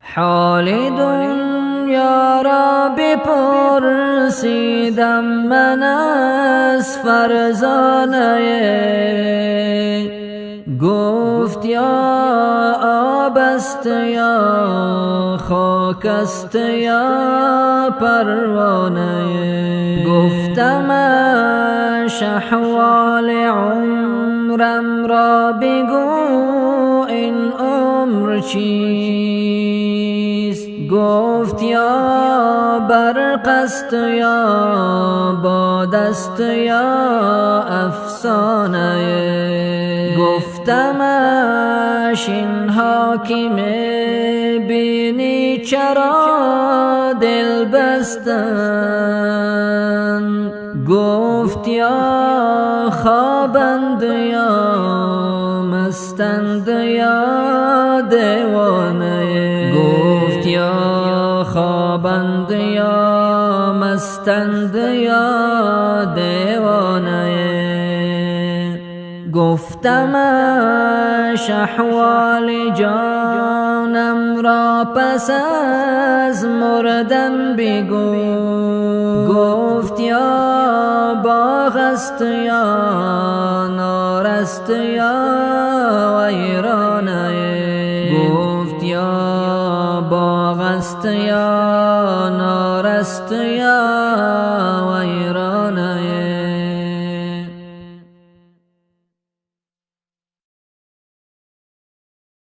حال دنیا را بپرسیدم من از فرزانه، گفت یا آب است یا خاک است یا پروانه. گفتمش احوال عمرم را بگو، این عمر چیست؟ گفت یا برق است یا باد است یا افسانه. گفتمش اینها که می‌بینی چرا دل بستند؟ گفت یا خوابند یا مستند یا دیوانه. گفت یا خوابند یا مستند یا دیوانه. گفتمش احوال جانم را پس از مردن بگو. گفت یا باغ است یا نار است یا ویرانه. گفت یا باغ است یا نار است یا ویرانه.